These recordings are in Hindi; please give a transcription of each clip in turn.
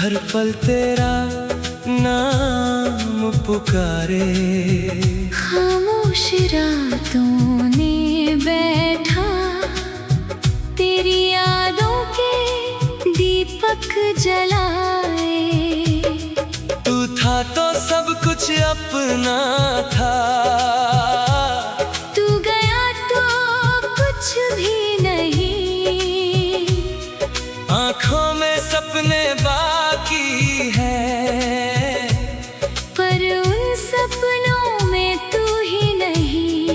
हर पल तेरा नाम पुकारे। खामोश रातों ने बैठा तेरी यादों के दीपक जलाए। तू था तो सब कुछ अपना था, तू गया तो कुछ भी नहीं। आँखों में सपने बाकी हैं, पर उन सपनों में तू ही नहीं।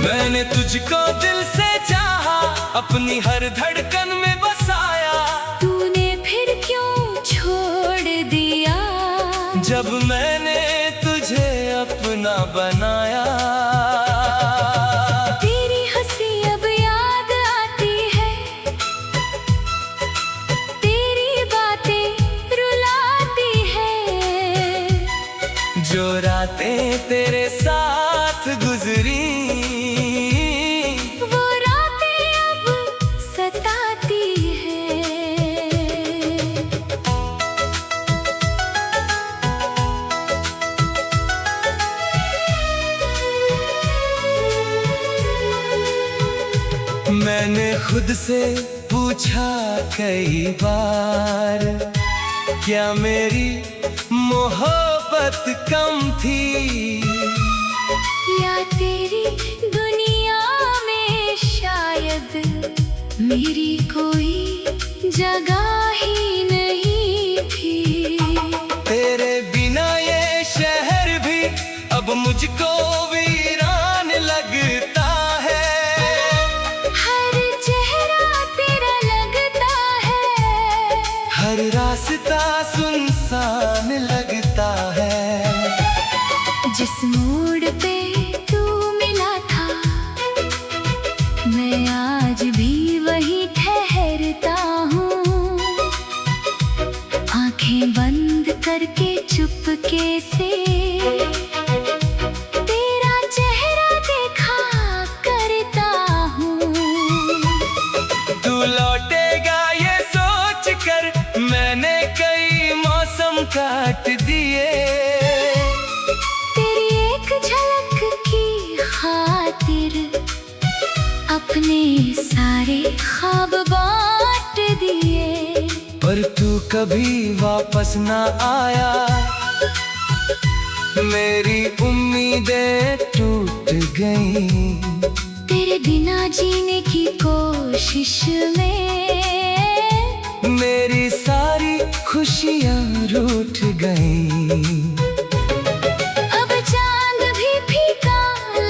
मैंने तुझको दिल से चाहा, अपनी हर धड़कन में बसाया। तूने फिर क्यों छोड़ दिया, जब मैंने तुझे अपना बनाया। तेरी हंसी अब याद आती है, तेरी बातें रुलाती है। जो रातें तेरे साथ गुजरी, वो रातें अब सताती है। मैंने खुद से पूछा कई बार, क्या मेरी मोहब्बत कम थी, या तेरी दुनिया में शायद मेरी कोई जगह ही नहीं थी। तेरे बिना ये शहर भी अब मुझको वीरान लगता है। हर चेहरा तेरा लगता है, हर रास्ता सुनसान लगता है। जिस मोड़ पे तू मिला था, मैं आज भी वही ठहरता हूँ। आंखें बंद करके चुपके से तेरा चेहरा देखा करता हूँ। तू लौटेगा ये सोच कर मैंने कई मौसम काट दिए। तेरी एक झलक की खातिर अपने सारे ख्वाब बांट दिए। पर तू कभी वापस ना आया, मेरी उम्मीदें टूट गईं। तेरे बिना जीने की कोशिश में मेरी सारी खुशियाँ रूठ गईं। अब चांद भी फीका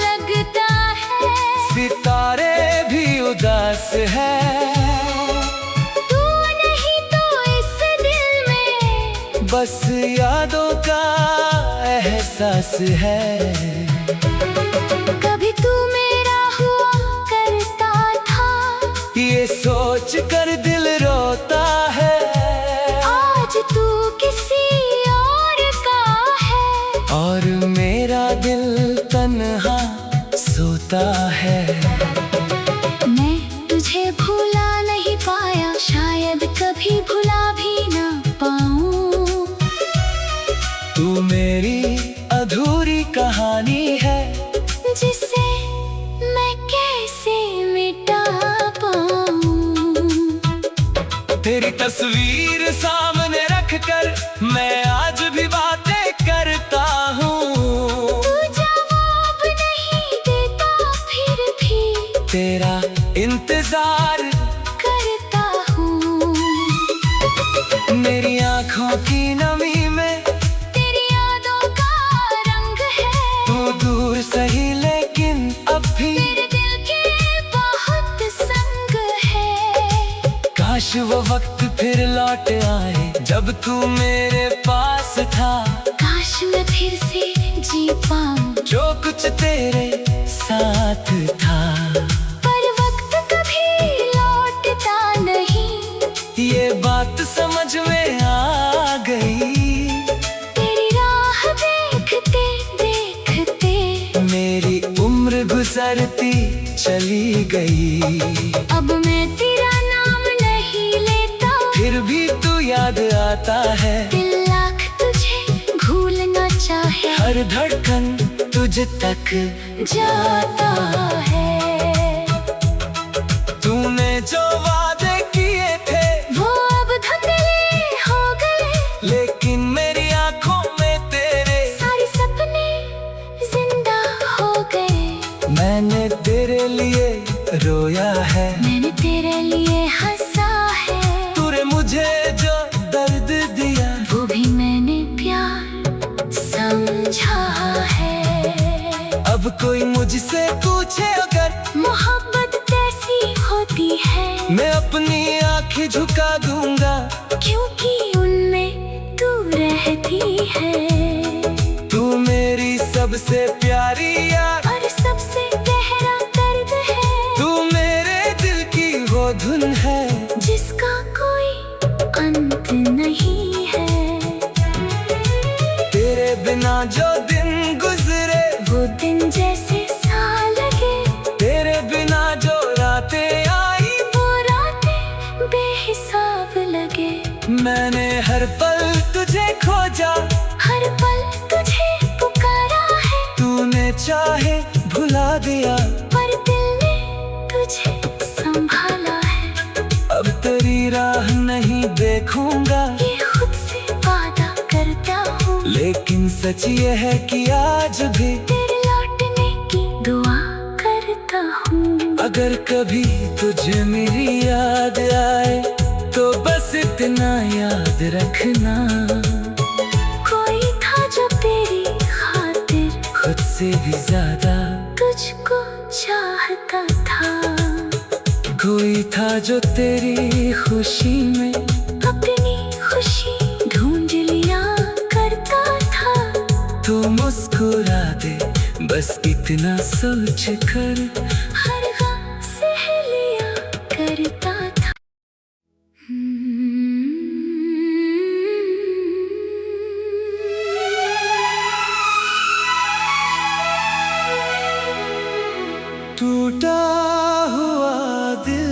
लगता है, सितारे भी उदास है। तू नहीं तो इस दिल में बस यादों का एहसास है। कभी तू मेरा हुआ करता था, ये सोच कर दिल रोता है। आज तू किसी और का है, और मेरा दिल तन्हा सोता है। मैं तुझे भूला नहीं पाया, शायद कभी भुला भी ना पाऊं। तू मेरी अधूरी कहानी है, जिसे मैं कैसे मिटा पाऊं। तेरी तस्वीर सामने रखकर मैं आज भी बातें करता हूँ। तू जवाब नहीं देता फिर भी तेरा इंतजार करता हूँ। मेरी आँखों की नमी में तेरी यादों का रंग है, तू दूर सही लेकिन अब भी मेरे दिल के बहुत संग है। काश वो वक्त फिर लौट आए जब तू मेरे पास था। काश मैं फिर से जी पाऊं जो कुछ तेरे साथ था। पर वक्त कभी लौटता नहीं, ये बात समझ में आ गई। तेरी राह देखते देखते मेरी उम्र गुजरती चली गई। अब मैं तेरा नाम नहीं लेता, फिर भी तू याद जाता है। दिल लाख तुझे भूलना चाहे, हर धड़कन तुझ तक जाता है। तूने जो वादे किए थे वो अब धुंधले हो गए, लेकिन मेरी आंखों में तेरे सारे सपने जिंदा हो गए। मैंने तेरे लिए रोया है, मैंने तेरे लिए हंसा है, तूने मुझे जो दर्द दिया वो भी मैंने प्यार समझा है। अब कोई मुझसे पूछे अगर मोहब्बत कैसी होती है, मैं अपनी आंखें झुका दूंगा, क्योंकि उनमें तू रहती है। तू मेरी सबसे प्यारी यार, और सबसे गहरा दर्द है, तू मेरे दिल की वो धुन है, जिसका कोई अंत नहीं है। तेरे बिना जो दिन गुजरे वो दिन जैसे साल लगे, तेरे बिना जो रातें आई वो रातें बेहिसाब लगे। मैंने हर पल तुझे खोजा, हर पल तुझे पुकारा है, तूने चाहे भुला दिया, पर दिल ने तुझे संभाला है। अब तेरी राह नहीं देखूंगा, ये खुद से वादा करता हूँ, लेकिन सच ये है कि आज भी तेरे लौटने की दुआ करता हूँ। अगर कभी तुझे मेरी याद आए तो बस इतना याद रखना, कोई था जो तेरी खातिर खुद से भी ज्यादा तुझको चाहता था। कोई था जो तेरी खुशी में अपनी खुशी ढूंढ लिया करता था। तू मुस्कुरा दे बस इतना सोच कर, हर गम सह लिया करता था। टूटा हुआ दिल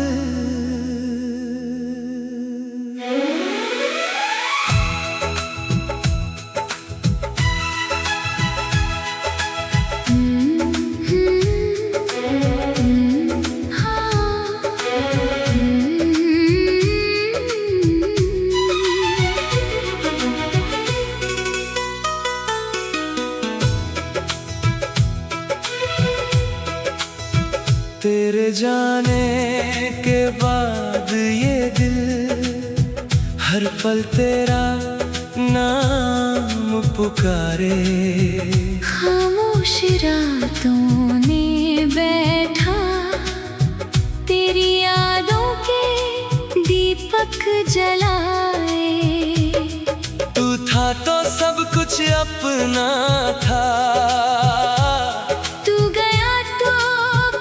तेरे जाने के बाद ये दिल हर पल तेरा नाम पुकारे। खामोश रातों ने बैठा तेरी यादों के दीपक जलाए। तू था तो सब कुछ अपना था, तू गया तो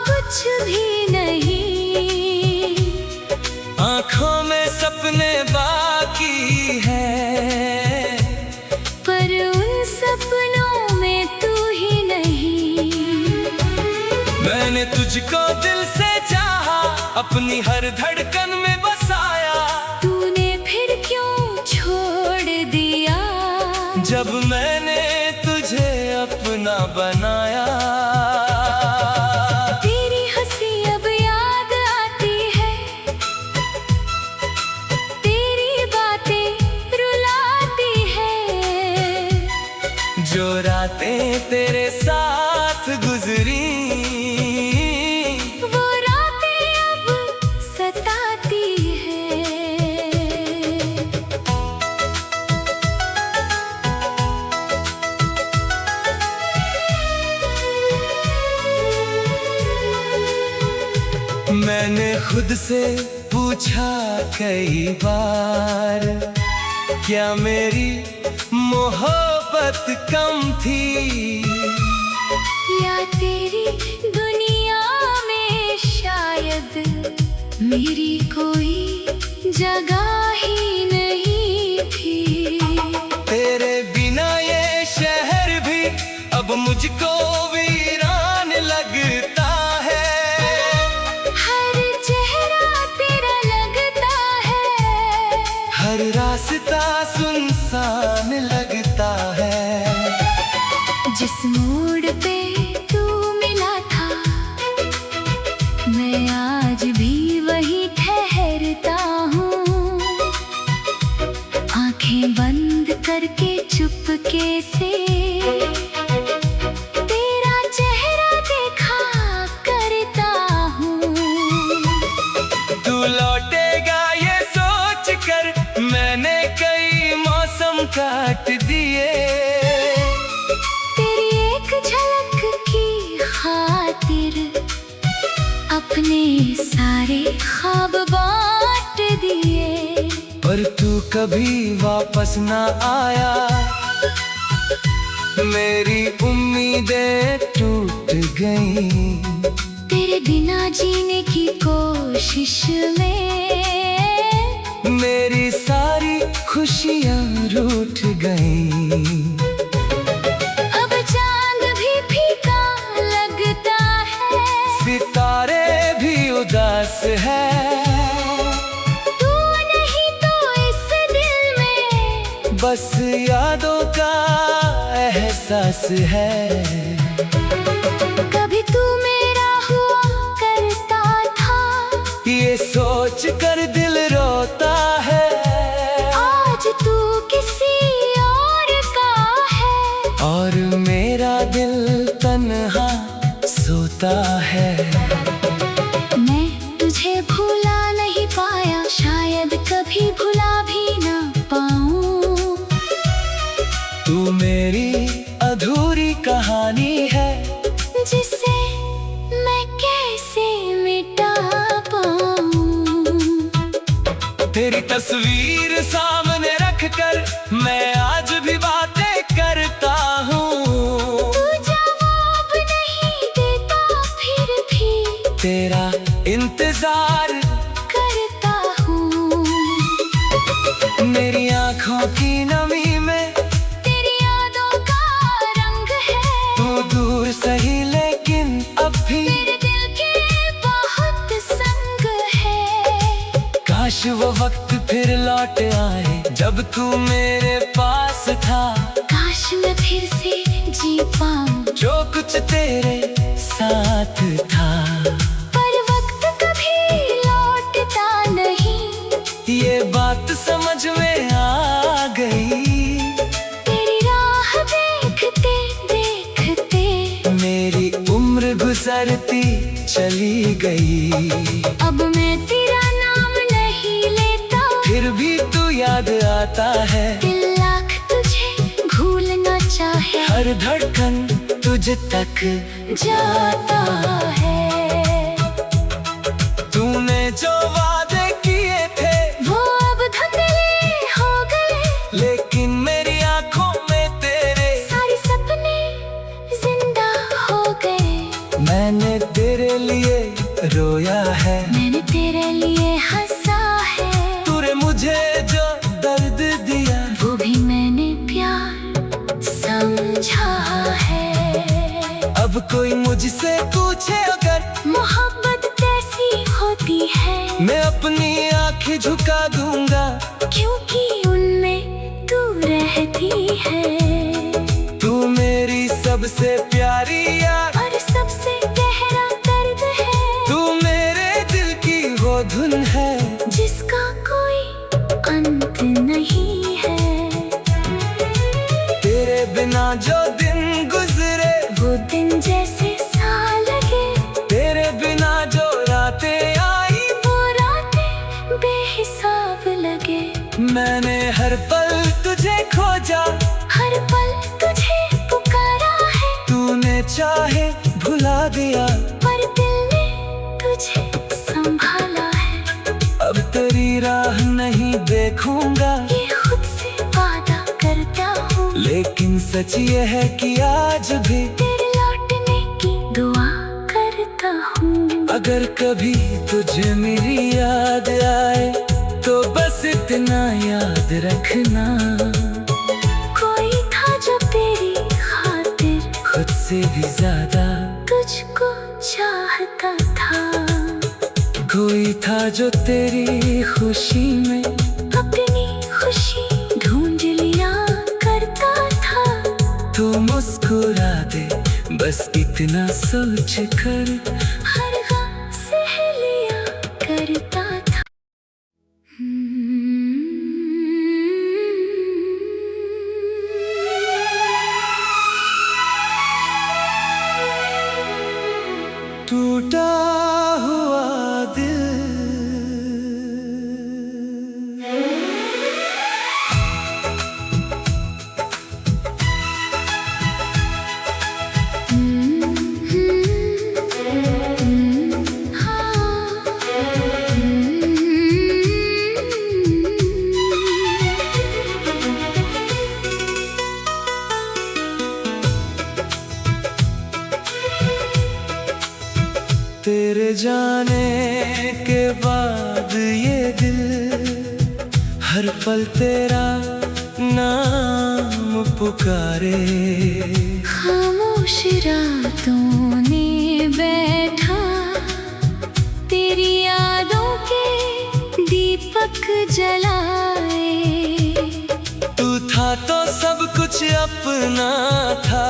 कुछ भी नहीं, आँखों में सपने बाकी हैं, पर उन सपनों में तू ही नहीं। मैंने तुझको दिल से चाहा, अपनी हर धड़कन में बसाया, तूने फिर क्यों छोड़ दिया, जब मैंने तुझे अपना बनाया। तेरी हंसी अब याद आती है, तेरी बातें रुलाती है, जो रातें तेरे साथ गुजरी वो रातें अब सताती है। मैंने खुद से पूछा कई बार, क्या मेरी मोहब्बत कम थी, या तेरी दुनिया में शायद मेरी कोई जगह ही नहीं थी। तेरे बिना ये शहर भी अब मुझको वीरान लगता है, हर चेहरा तेरा लगता है, हर रास्ता सुनसान लगता है। जिस मोड़ पे तू मिला था, मैं आज भी वही ठहरता हूँ। आंखें बंद करके चुपके से तेरा चेहरा देखा करता हूँ। तू लौटेगा ये सोच कर मैंने कई मौसम काट दिए। तेरी एक झलक की खातिर अपने सारे ख्वाब बांट दिए। पर तू कभी वापस ना आया, मेरी उम्मीदें टूट गईं। तेरे बिना जीने की कोशिश में मेरी सारी खुशियाँ रूठ गईं। अब चांद भी फीका लगता है, सितारे भी उदास है। तू नहीं तो इस दिल में बस यादों का एहसास है। कभी तू मेरा हुआ करता था, ये सोच कर दिल रोता है। आज तू किसी और का है, और मेरा दिल तन्हा सोता है। मैं तुझे भुला नहीं पाया, शायद कभी भुला भी ना पाऊं। तू मेरी अधूरी कहानी है, जिसे मैं कैसे मिटा पाऊं। तेरी तस्वीर सामने रखकर मैं आज भी बातें करता हूँ। तू जवाब नहीं देता फिर भी तेरा इंतजार करता हूँ। मेरी आँखों की नमी में तेरी यादों का रंग है, तू दूर सही लेकिन अब भी मेरे दिल के बहुत संग है। काश वो वक्त फिर लौट आए जब तू मेरे पास था। काश मैं फिर से जी पाऊं, जो कुछ तेरे साथ था। पर वक्त कभी लौटता नहीं, ये बात समझ में आ गई। तेरी राह देखते देखते मेरी उम्र गुजरती चली गई। अब मैं तेरा नाम नहीं लेता, फिर भी तू याद आता है। दिल लाख तुझे भूलना चाहे, हर धड़कन तुझ तक जाता है। तूने जो वादे किए थे वो अब धुंधले हो गए, लेकिन मेरी आंखों में तेरे सारे सपने जिंदा हो गए। मैंने तेरे लिए रोया है, मैंने तेरे लिए हंसा है, तूने मुझे जो दर्द दिया वो भी मैंने प्यार समझा है। अब कोई मुझसे पूछे अगर मोहब्बत कैसी होती है, मैं अपनी आंखें झुका दूंगा, क्योंकि उनमें तू रहती है। तू मेरी सबसे प्यारी यार, और सबसे गहरा दर्द है, तू मेरे दिल की वो धुन है, जिसका कोई अंत नहीं है। तेरे बिना जो दिन गुजरे वो दिन जैसे साल लगे, तेरे बिना जो रातें आई वो रातें बेहिसाब लगे। मैंने हर पल तुझे खोजा, हर पल तुझे पुकारा है, तूने चाहे भुला दिया, पर दिल ने तुझे संभाला है। अब तेरी राह नहीं देखूंगा, ये खुद से वादा करता हूँ, लेकिन सच ये है कि आज भी तेरे लौटने की दुआ करता हूँ। अगर कभी तुझे मेरी याद आए तो बस इतना याद रखना, कोई था जो तेरी खातिर खुद से भी ज्यादा तुझको चाहता था। कोई था जो तेरी खुशी में अपनी बस इतना सोच कर हर गम सह लिया करता था। टूटा हुआ दिल तेरे जाने के बाद ये दिल हर पल तेरा नाम पुकारे। खामोश रातों ने बैठा तेरी यादों के दीपक जलाए। तू था तो सब कुछ अपना था,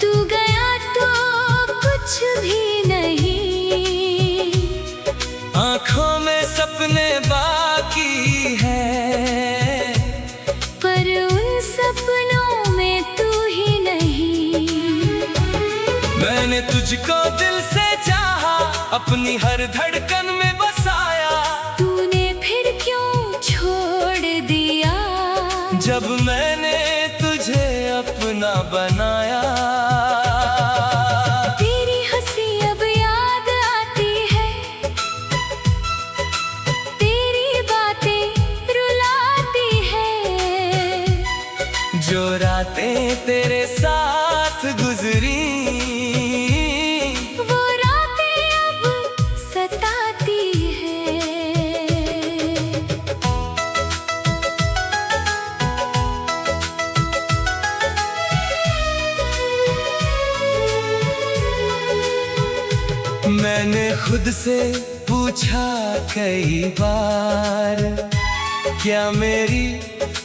तू गया तो कुछ भी नहीं। आँखों में सपने बाकी हैं, पर उन सपनों में तू ही नहीं। मैंने तुझको दिल से चाहा, अपनी हर धड़कन में बसाया। तूने फिर क्यों छोड़ दिया, जब मैंने तुझे अपना बनाया। तेरी हंसी अब याद आती है, तेरी बातें रुलाती है। जो रातें तेरे साथ गुजरी, वो रातें अब सताती है। मैंने खुद से पूछा कई बार, क्या मेरी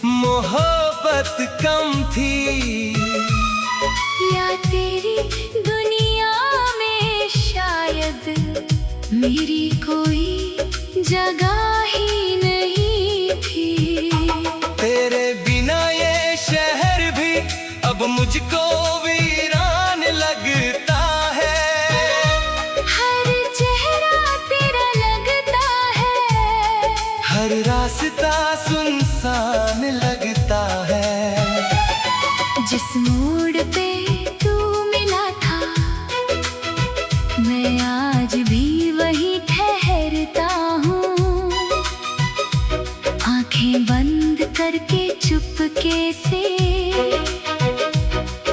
मोहब्बत कम थी, या तेरी दुनिया में शायद मेरी कोई जगह ही नहीं थी। तेरे बिना ये शहर भी अब मुझको वीरान लगता है। हर चेहरा तेरा लगता है, हर रास्ता सुनसान लगता है। जिस मोड़ पे तू मिला था, मैं आज भी वहीं ठहरता हूँ। आंखें बंद करके चुपके से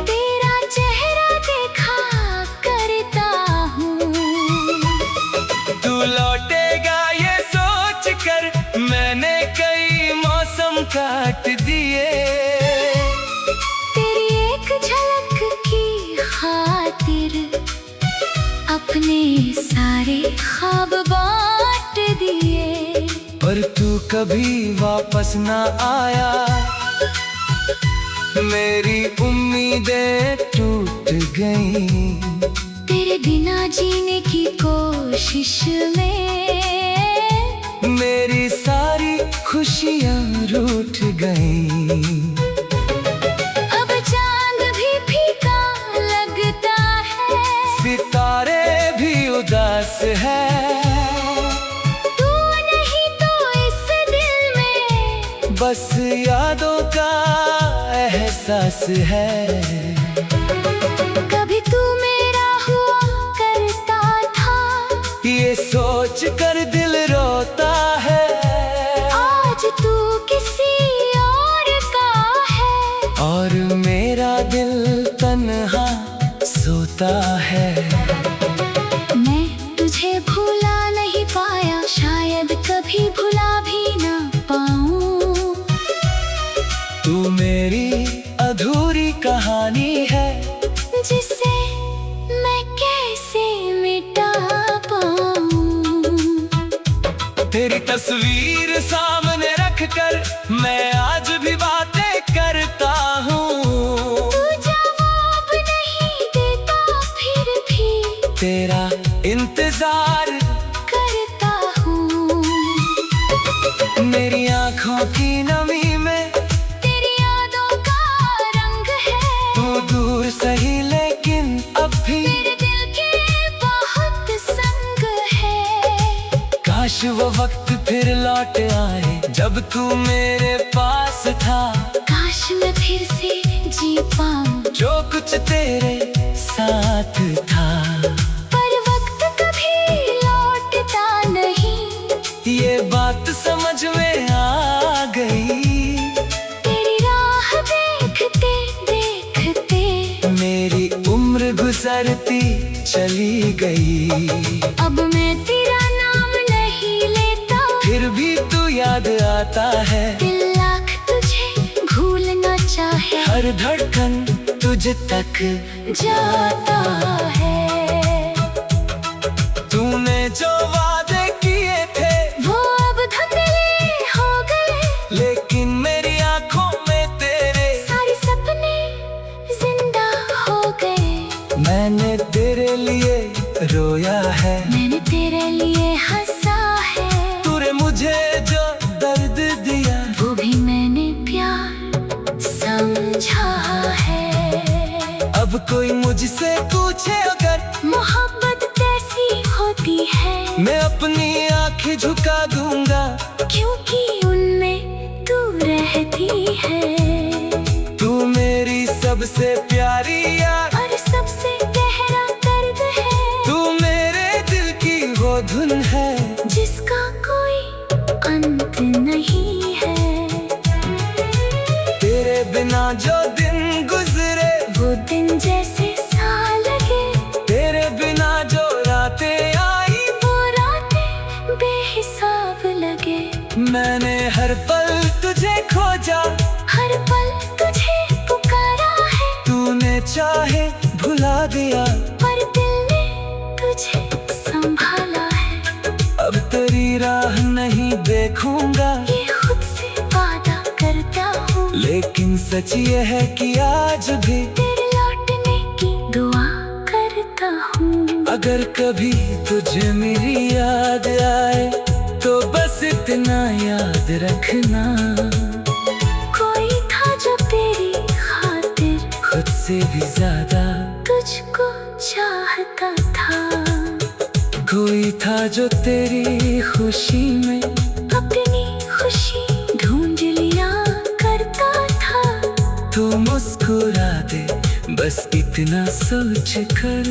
तेरा चेहरा देखा करता हूँ। तू लौटेगा ये सोच कर मैंने कई मौसम काट दिए। तेरी एक झलक की खातिर अपने सारे ख्वाब बांट दिए। पर तू कभी वापस ना आया, मेरी उम्मीदें टूट गईं। तेरे बिना जीने की कोशिश में मेरी सारी खुशियाँ रूठ गईं। अब चांद भी फीका लगता है, सितारे भी उदास है। तू नहीं तो इस दिल में बस यादों का एहसास है। कभी तू मेरा हुआ करता था, ये सोच कर दिल रोता है। आज तू किसी और का है, और मेरा दिल तन्हा सोता है। मैं तुझे भूला नहीं पाया, शायद कभी भुला भी ना पाऊं। तू मेरी अधूरी कहानी है, जिसे मैं कैसे मिटा पाऊं। तेरी तस्वीर सामने रखकर मैं आज भी बातें करता हूँ। तू जवाब नहीं इंतजार करता हूँ। मेरी आँखों की नमी में तेरी यादों का रंग है। तू दूर सही लेकिन अब भी मेरे दिल के बहुत संग है। काश वो वक्त फिर लौट आए जब तू मेरे पास था। काश मैं फिर से जी पाऊं जो कुछ तेरे साथ था। पर वक्त कभी लौटता नहीं, ये बात समझ में आ गई। तेरी राह देखते देखते मेरी उम्र गुजरती चली गई। अब मैं तेरा नाम नहीं लेता, फिर भी तू याद आता है। दिल लाख तुझे भूलना चाहे, हर धड़कन तुझ तक जाता है। तूने जो वादे किए थे वो अब धुंधले हो गए, लेकिन मेरी आंखों में तेरे सारे सपने जिंदा हो गए। मैंने तेरे लिए रोया है, मैंने तेरे लिए हंसा है, तूने मुझे जो दर्द दिया वो भी मैंने प्यार समझा है। अब कोई मुझसे पूछे अगर मोहब्बत कैसी होती है, मैं अपनी आंखें झुका दूंगा। क्योंकि उनमें तू रहती है। तू मेरी सबसे प्यारी यार, और सबसे गहरा दर्द है, तू मेरे दिल की वो धुन है जिसका कोई अंत नहीं है। तेरे बिना जो दिन गुजरे वो दिन जैसे साल लगे, तेरे बिना जो रातें आई वो रातें बेहिसाब लगे। मैंने हर पल तुझे खोजा, हर पल तुझे पुकारा है, तूने चाहे भुला दिया। पर दिल ने तुझे संभाला है। अब तेरी राह नहीं देखूंगा, ये खुद से वादा करता हूँ, लेकिन सच ये है कि आज भी तेरे लौटने की दुआ करता हूँ। अगर कभी तुझे मेरी याद आए तो बस इतना याद रखना, कोई था जो तेरी खातिर खुद से भी ज्यादा तुझको चाहता था। कोई था जो तेरी खुशी में अपनी खुशी ढूंढ लिया करता था। तू मुस्कुरा दे बस इतना सोच कर